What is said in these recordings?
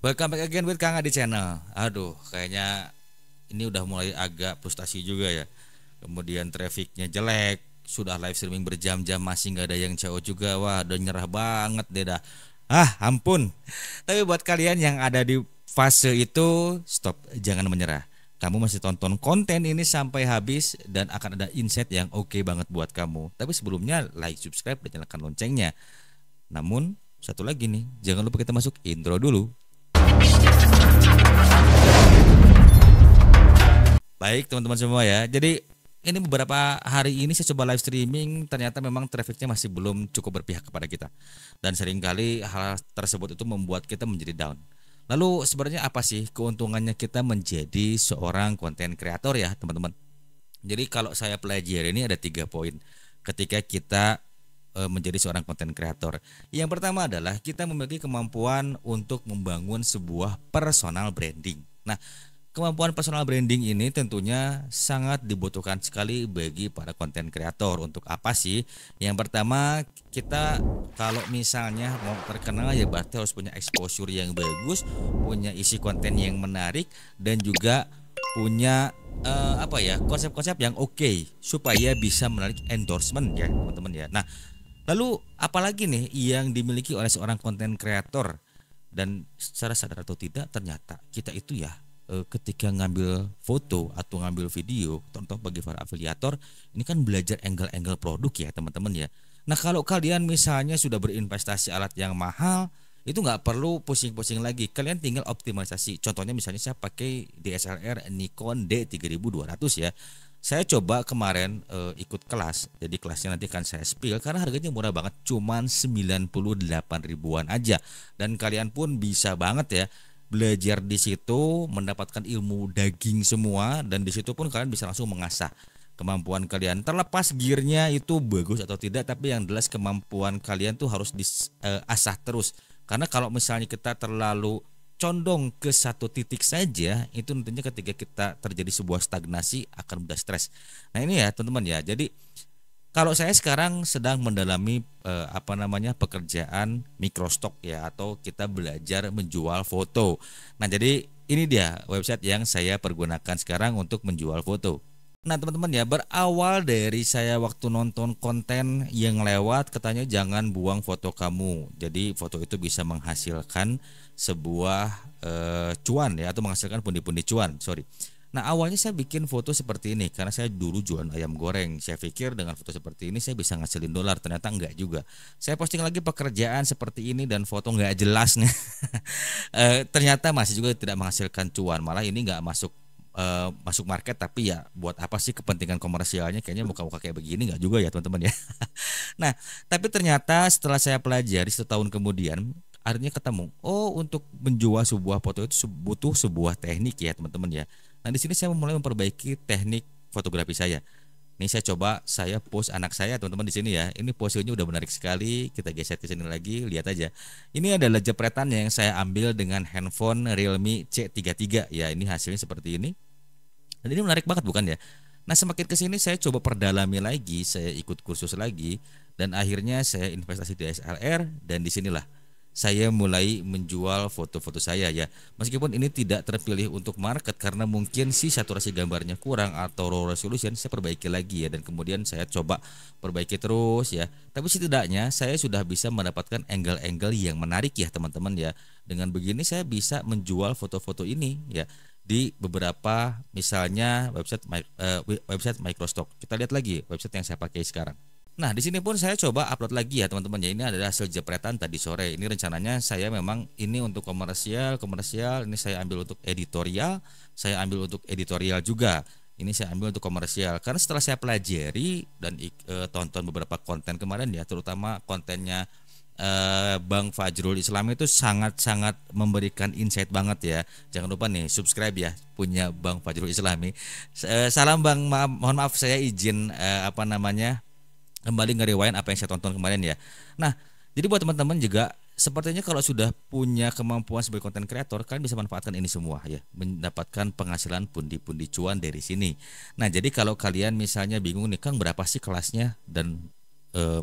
Welcome back again with Kang Adi Channel. Aduh, kayaknya ini udah mulai agak frustasi juga ya. Kemudian trafficnya jelek, sudah live streaming berjam-jam masih nggak ada yang CO juga. Wah, udah nyerah banget deh dah. Ampun. Tapi buat kalian yang ada di fase itu, stop, jangan menyerah. Kamu masih tonton konten ini sampai habis dan akan ada insight yang oke banget buat kamu. Tapi sebelumnya like, subscribe, dan nyalakan loncengnya. Namun satu lagi nih, jangan lupa kita masuk intro dulu. Baik teman-teman semua ya. Jadi ini beberapa hari ini saya coba live streaming, ternyata memang trafficnya masih belum cukup berpihak kepada kita. Dan seringkali hal tersebut itu membuat kita menjadi down. Lalu sebenarnya apa sih keuntungannya kita menjadi seorang konten kreator ya teman-teman? Jadi kalau saya pelajari ini ada 3 poin ketika kita menjadi seorang konten kreator. Yang pertama adalah kita memiliki kemampuan untuk membangun sebuah personal branding. Nah, kemampuan personal branding ini tentunya sangat dibutuhkan sekali bagi para konten kreator. Untuk apa sih? Yang pertama, kita kalau misalnya mau terkenal ya berarti harus punya exposure yang bagus, punya isi konten yang menarik, dan juga punya konsep-konsep yang oke supaya bisa menarik endorsement ya teman-teman ya. Nah, lalu apalagi nih yang dimiliki oleh seorang konten kreator, dan secara sadar atau tidak ternyata kita itu ya ketika ngambil foto atau ngambil video, contoh bagi para afiliator ini kan belajar angle-angle produk ya teman-teman ya. Nah kalau kalian misalnya sudah berinvestasi alat yang mahal, itu nggak perlu pusing-pusing lagi, kalian tinggal optimalisasi. Contohnya misalnya saya pakai DSLR Nikon D3200 ya. Saya coba kemarin ikut kelas, jadi kelasnya nanti akan saya spill karena harganya murah banget, cuman 98 ribuan aja. Dan kalian pun bisa banget ya belajar di situ, mendapatkan ilmu daging semua, dan di situ pun kalian bisa langsung mengasah kemampuan kalian. Terlepas gearnya itu bagus atau tidak, tapi yang jelas kemampuan kalian tuh harus diasah terus. Karena kalau misalnya kita terlalu condong ke satu titik saja, itu nantinya ketika kita terjadi sebuah stagnasi akan mudah stres. Nah ini ya teman-teman ya. Jadi kalau saya sekarang sedang mendalami pekerjaan microstock ya, atau kita belajar menjual foto. Nah jadi ini dia website yang saya pergunakan sekarang untuk menjual foto. Nah teman-teman ya, berawal dari saya waktu nonton konten yang lewat katanya jangan buang foto kamu. Jadi foto itu bisa menghasilkan sebuah cuan ya, atau menghasilkan pundi-pundi cuan, sorry. Nah awalnya saya bikin foto seperti ini karena saya dulu jualan ayam goreng. Saya pikir dengan foto seperti ini saya bisa ngasilin dolar, ternyata enggak juga. Saya posting lagi pekerjaan seperti ini dan foto enggak jelas nih. Ternyata masih juga tidak menghasilkan cuan, malah ini enggak masuk market. Tapi ya buat apa sih kepentingan komersialnya, kayaknya muka-muka kayak begini nggak juga ya teman-teman ya. Nah tapi ternyata setelah saya pelajari setahun kemudian, akhirnya ketemu, oh untuk menjual sebuah foto itu butuh sebuah teknik ya teman-teman ya. Nah di sini saya mulai memperbaiki teknik fotografi saya. Ini saya post anak saya teman-teman di sini ya. Ini posenya udah menarik sekali. Kita geser ke sini lagi, lihat anya. Ini adalah jepretan yang saya ambil dengan handphone Realme C33 ya. Ini hasilnya seperti ini. Dan ini menarik banget bukan ya? Nah semakin kesini saya coba perdalami lagi, saya ikut kursus lagi, dan akhirnya saya investasi di DSLR, dan disinilah saya mulai menjual foto-foto saya ya. Meskipun ini tidak terpilih untuk market karena mungkin si saturasi gambarnya kurang atau raw resolution, saya perbaiki lagi ya, dan kemudian saya coba perbaiki terus ya. Tapi setidaknya saya sudah bisa mendapatkan angle-angle yang menarik ya teman-teman ya. Dengan begini saya bisa menjual foto-foto ini ya di beberapa misalnya website microstock. Kita lihat lagi website yang saya pakai sekarang. Nah di sini pun saya coba upload lagi ya teman-teman ya. Ini adalah hasil jepretan tadi sore. Ini rencananya saya memang ini untuk komersial. Ini saya ambil untuk editorial, saya ambil untuk editorial juga. Ini saya ambil untuk komersial. Karena setelah saya pelajari dan tonton beberapa konten kemarin ya, terutama kontennya Bang Fajrul Islam, itu sangat-sangat memberikan insight banget ya. Jangan lupa nih subscribe ya punya Bang Fajrul Islami. Salam Bang, mohon maaf saya izin kembali nge-rewind apa yang saya tonton kemarin ya. Nah, jadi buat teman-teman juga sepertinya kalau sudah punya kemampuan sebagai konten kreator, kalian bisa manfaatkan ini semua ya, mendapatkan penghasilan pundi-pundi cuan dari sini. Nah, jadi kalau kalian misalnya bingung nih, Kang berapa sih kelasnya, dan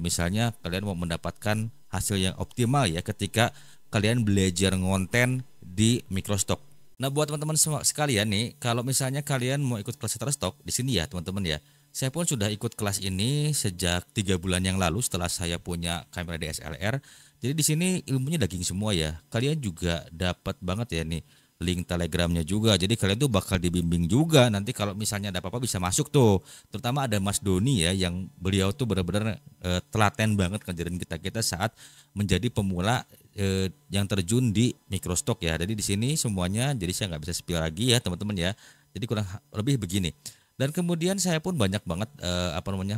misalnya kalian mau mendapatkan hasil yang optimal ya ketika kalian belajar ngonten di Microstock. Nah, buat teman-teman semua sekalian nih, kalau misalnya kalian mau ikut kelas Shutterstock di sini ya, teman-teman ya. Saya pun sudah ikut kelas ini sejak 3 bulan yang lalu setelah saya punya kamera DSLR. Jadi di sini ilmunya daging semua ya. Kalian juga dapat banget ya nih link telegramnya juga. Jadi kalian tuh bakal dibimbing juga nanti kalau misalnya ada apa-apa bisa masuk tuh. Terutama ada Mas Doni ya yang beliau tuh benar-benar telaten banget ngajarin kita saat menjadi pemula yang terjun di Microstock ya. Jadi di sini semuanya jadi saya nggak bisa spill lagi ya teman-teman ya. Jadi kurang lebih begini. Dan kemudian saya pun banyak banget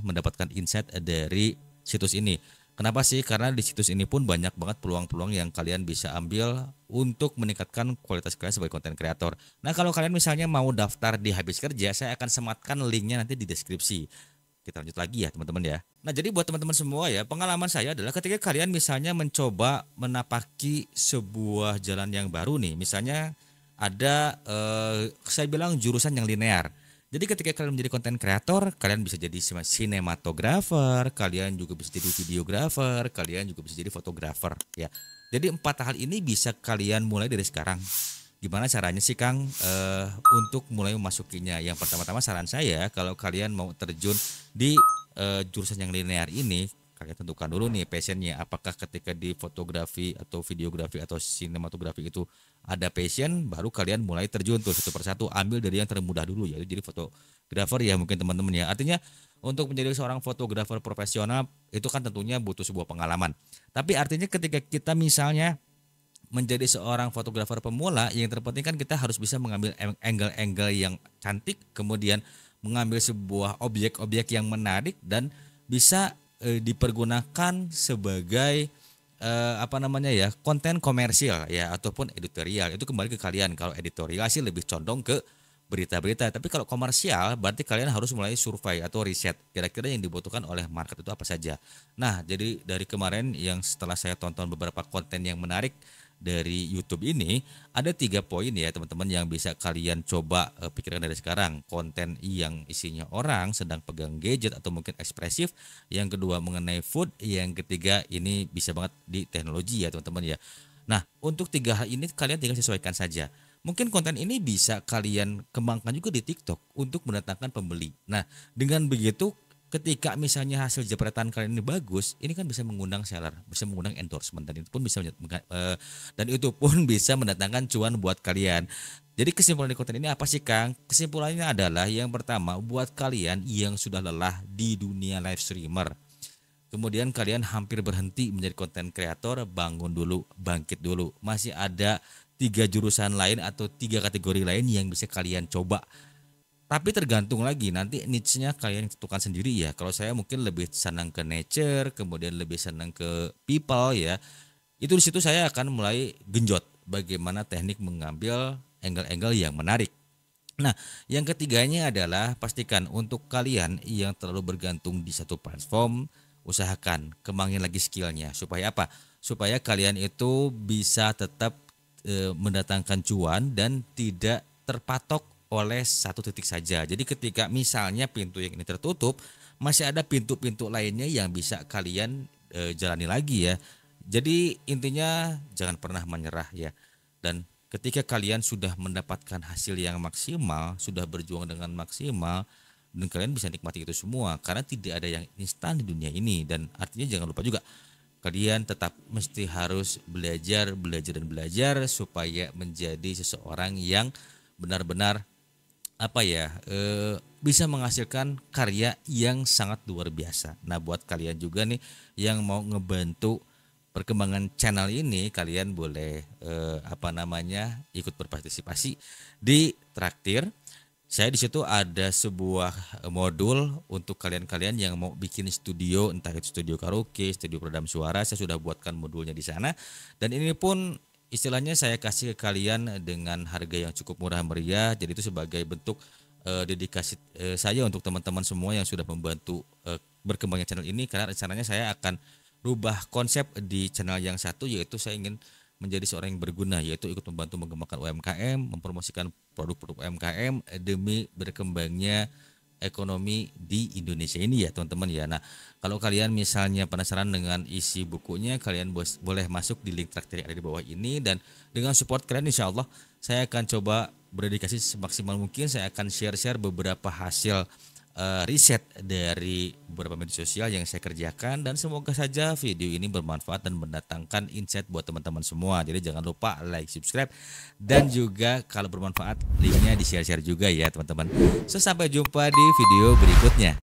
mendapatkan insight dari situs ini. Kenapa sih? Karena di situs ini pun banyak banget peluang-peluang yang kalian bisa ambil untuk meningkatkan kualitas kalian sebagai konten kreator. Nah, kalau kalian misalnya mau daftar di Habis Kerja, saya akan sematkan linknya nanti di deskripsi. Kita lanjut lagi ya teman-teman ya. Nah, jadi buat teman-teman semua ya, pengalaman saya adalah ketika kalian misalnya mencoba menapaki sebuah jalan yang baru nih. Misalnya ada saya bilang jurusan yang linear. Jadi ketika kalian menjadi konten kreator, kalian bisa jadi sinematografer, kalian juga bisa jadi videografer, kalian juga bisa jadi fotografer ya. Jadi 4 hal ini bisa kalian mulai dari sekarang. Gimana caranya sih Kang untuk mulai memasukinya? Yang pertama-tama saran saya kalau kalian mau terjun di jurusan yang linear ini, kalian tentukan dulu nih passionnya. Apakah ketika di fotografi atau videografi atau sinematografi itu ada passion, baru kalian mulai terjun tuh satu persatu, ambil dari yang termudah dulu ya. Jadi fotografer ya mungkin teman-teman ya. Artinya untuk menjadi seorang fotografer profesional itu kan tentunya butuh sebuah pengalaman. Tapi artinya ketika kita misalnya menjadi seorang fotografer pemula, yang terpenting kan kita harus bisa mengambil angle-angle yang cantik, kemudian mengambil sebuah objek-objek yang menarik dan bisa dipergunakan sebagai konten komersial ya ataupun editorial. Itu kembali ke kalian. Kalau editorial sih lebih condong ke berita-berita, tapi kalau komersial berarti kalian harus mulai survei atau riset kira-kira yang dibutuhkan oleh market itu apa saja. Nah, jadi dari kemarin yang setelah saya tonton beberapa konten yang menarik dari YouTube ini, ada 3 poin ya teman-teman yang bisa kalian coba pikirkan dari sekarang. Konten yang isinya orang sedang pegang gadget atau mungkin ekspresif, yang kedua mengenai food, yang ketiga ini bisa banget di teknologi ya teman-teman ya. Nah, untuk 3 hal ini kalian tinggal sesuaikan saja. Mungkin konten ini bisa kalian kembangkan juga di TikTok untuk mendatangkan pembeli. Nah, dengan begitu ketika misalnya hasil jepretan kalian ini bagus, ini kan bisa mengundang seller, bisa mengundang endorsement dan itu pun bisa mendatangkan cuan buat kalian. Jadi kesimpulan di konten ini apa sih Kang? Kesimpulannya adalah yang pertama, buat kalian yang sudah lelah di dunia live streamer, kemudian kalian hampir berhenti menjadi konten kreator, bangun dulu, bangkit dulu. Masih ada 3 jurusan lain atau 3 kategori lain yang bisa kalian coba. Tapi tergantung lagi nanti niche-nya kalian tentukan sendiri ya. Kalau saya mungkin lebih senang ke nature, kemudian lebih senang ke people ya. Itu di situ saya akan mulai genjot bagaimana teknik mengambil angle-angle yang menarik. Nah, yang ketiganya adalah pastikan untuk kalian yang terlalu bergantung di satu platform, usahakan kembangin lagi skillnya supaya apa? Supaya kalian itu bisa tetap mendatangkan cuan dan tidak terpatok oleh satu titik saja. Jadi ketika misalnya pintu yang ini tertutup, masih ada pintu-pintu lainnya yang bisa kalian jalani lagi ya. Jadi intinya jangan pernah menyerah ya. Dan ketika kalian sudah mendapatkan hasil yang maksimal, sudah berjuang dengan maksimal, dan kalian bisa nikmati itu semua karena tidak ada yang instan di dunia ini. Dan artinya jangan lupa juga kalian tetap mesti harus belajar dan belajar supaya menjadi seseorang yang benar-benar bisa menghasilkan karya yang sangat luar biasa. Nah, buat kalian juga nih yang mau ngebantu perkembangan channel ini, kalian boleh ikut berpartisipasi di Traktir. Saya di situ ada sebuah modul untuk kalian-kalian yang mau bikin studio, entah itu studio karaoke, studio peredam suara, saya sudah buatkan modulnya di sana. Dan ini pun istilahnya saya kasih ke kalian dengan harga yang cukup murah meriah. Jadi itu sebagai bentuk dedikasi saya untuk teman-teman semua yang sudah membantu berkembangnya channel ini. Karena rencananya saya akan rubah konsep di channel yang satu, yaitu saya ingin menjadi seorang yang berguna, yaitu ikut membantu mengembangkan UMKM, mempromosikan produk-produk UMKM demi berkembangnya ekonomi di Indonesia ini ya teman-teman ya. Nah, kalau kalian misalnya penasaran dengan isi bukunya, kalian boleh masuk di link traktir yang ada di bawah ini, dan dengan support kalian insya Allah saya akan coba berdedikasi semaksimal mungkin. Saya akan share-share beberapa hasil riset dari beberapa media sosial yang saya kerjakan, dan semoga saja video ini bermanfaat dan mendatangkan insight buat teman-teman semua. Jadi jangan lupa like, subscribe, dan juga kalau bermanfaat linknya di share-share juga ya teman-teman. So, sampai jumpa di video berikutnya.